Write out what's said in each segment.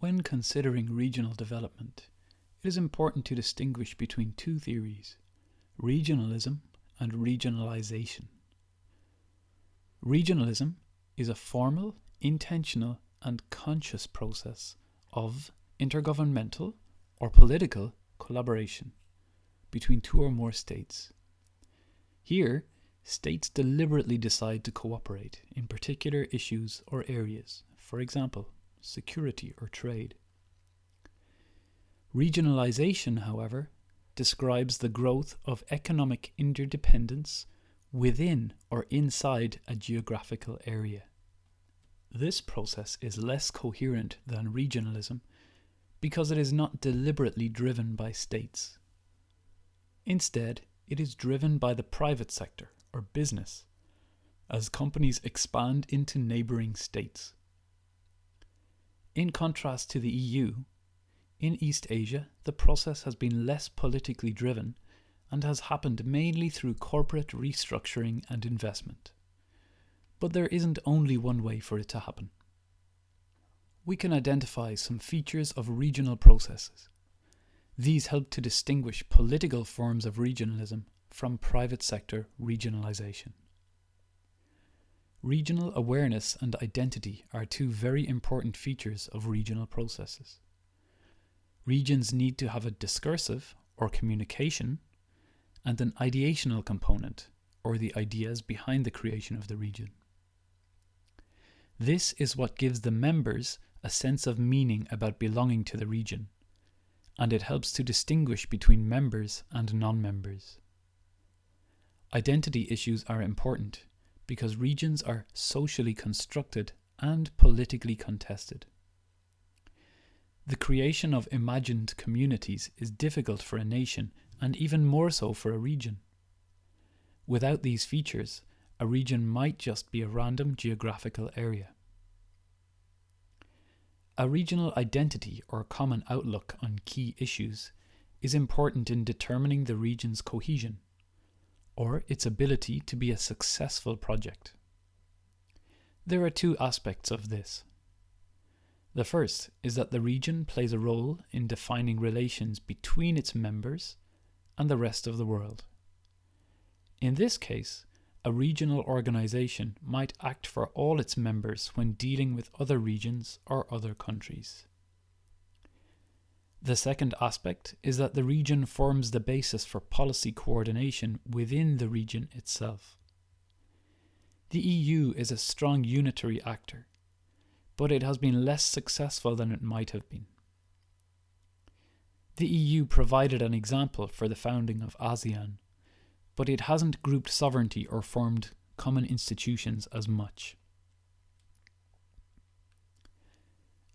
When considering regional development, it is important to distinguish between two theories, regionalism and regionalization. Regionalism is a formal, intentional, and conscious process of intergovernmental or political collaboration between two or more states. Here, states deliberately decide to cooperate in particular issues or areas, for example, security or trade. Regionalization, however, describes the growth of economic interdependence within or inside a geographical area. This process is less coherent than regionalism because it is not deliberately driven by states. Instead, it is driven by the private sector or business as companies expand into neighbouring states. In contrast to the EU, in East Asia, the process has been less politically driven and has happened mainly through corporate restructuring and investment. But there isn't only one way for it to happen. We can identify some features of regional processes. These help to distinguish political forms of regionalism from private sector regionalization. Regional awareness and identity are two very important features of regional processes. Regions need to have a discursive or communication and an ideational component, or the ideas behind the creation of the region. This is what gives the members a sense of meaning about belonging to the region, and it helps to distinguish between members and non-members. Identity issues are important because regions are socially constructed and politically contested. The creation of imagined communities is difficult for a nation and even more so for a region. Without these features, a region might just be a random geographical area. A regional identity or common outlook on key issues is important in determining the region's cohesion, or its ability to be a successful project. There are two aspects of this. The first is that the region plays a role in defining relations between its members and the rest of the world. In this case, a regional organization might act for all its members when dealing with other regions or other countries. The second aspect is that the region forms the basis for policy coordination within the region itself. The EU is a strong unitary actor, but it has been less successful than it might have been. The EU provided an example for the founding of ASEAN, but it hasn't grouped sovereignty or formed common institutions as much.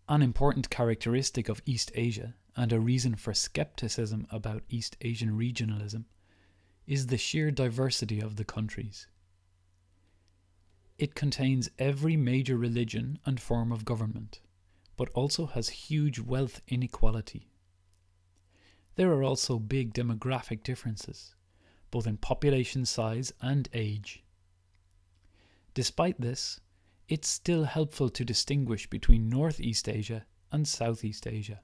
An important characteristic of East Asia, and a reason for skepticism about East Asian regionalism, is the sheer diversity of the countries. It contains every major religion and form of government, but also has huge wealth inequality. There are also big demographic differences, both in population size and age. Despite this, it's still helpful to distinguish between Northeast Asia and Southeast Asia.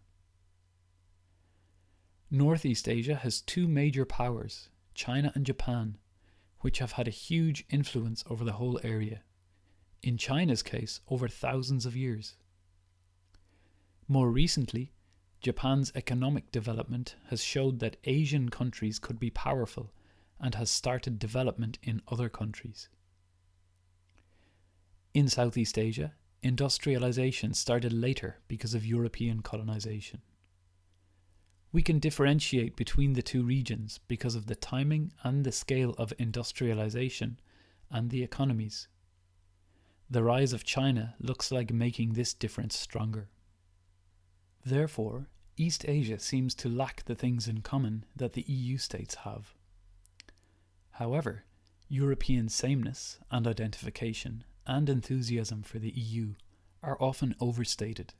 Northeast Asia has two major powers, China and Japan, which have had a huge influence over the whole area. In China's case, over thousands of years. More recently, Japan's economic development has showed that Asian countries could be powerful and has started development in other countries. In Southeast Asia, industrialization started later because of European colonization. We can differentiate between the two regions because of the timing and the scale of industrialization and the economies. The rise of China looks like making this difference stronger. Therefore, East Asia seems to lack the things in common that the EU states have. However, European sameness and identification and enthusiasm for the EU are often overstated.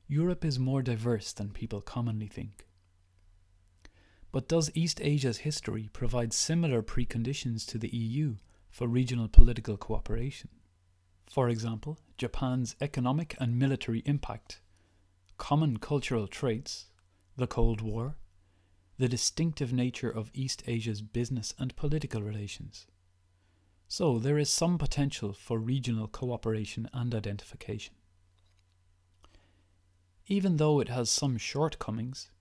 Europe is more diverse than people commonly think. But does East Asia's history provide similar preconditions to the EU for regional political cooperation? For example, Japan's economic and military impact common cultural traits, the Cold War, the distinctive nature of East Asia's business and political relations. So there is some potential for regional cooperation and identification. Even though it has some shortcomings,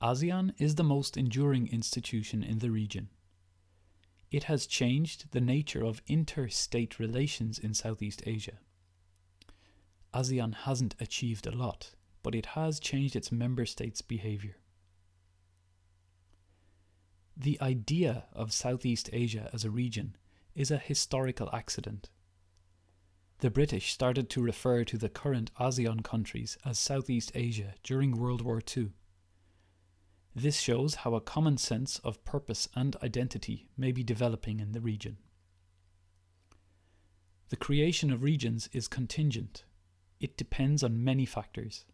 ASEAN is the most enduring institution in the region. It has changed the nature of interstate relations in Southeast Asia. ASEAN hasn't achieved a lot, but it has changed its member states' behaviour. The idea of Southeast Asia as a region is a historical accident. The British started to refer to the current ASEAN countries as Southeast Asia during World War II. This shows how a common sense of purpose and identity may be developing in the region. The creation of regions is contingent. It depends on many factors.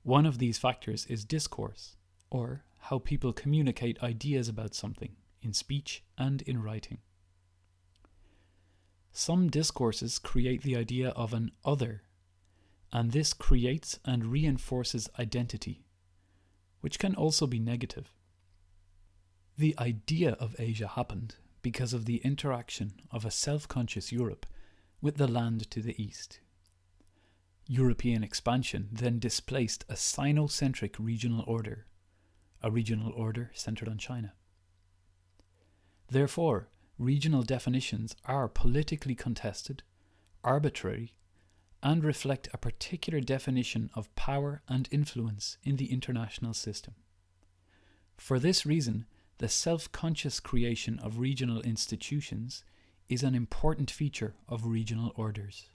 One of these factors is discourse, or how people communicate ideas about something in speech and in writing. Some discourses create the idea of an other, and this creates and reinforces identity, which can also be negative. The idea of Asia happened because of the interaction of a self-conscious Europe with the land to the east. European expansion then displaced a Sino-centric regional order, a regional order centered on China. Therefore, regional definitions are politically contested, arbitrary, and reflect a particular definition of power and influence in the international system. For this reason, the self-conscious creation of regional institutions is an important feature of regional orders.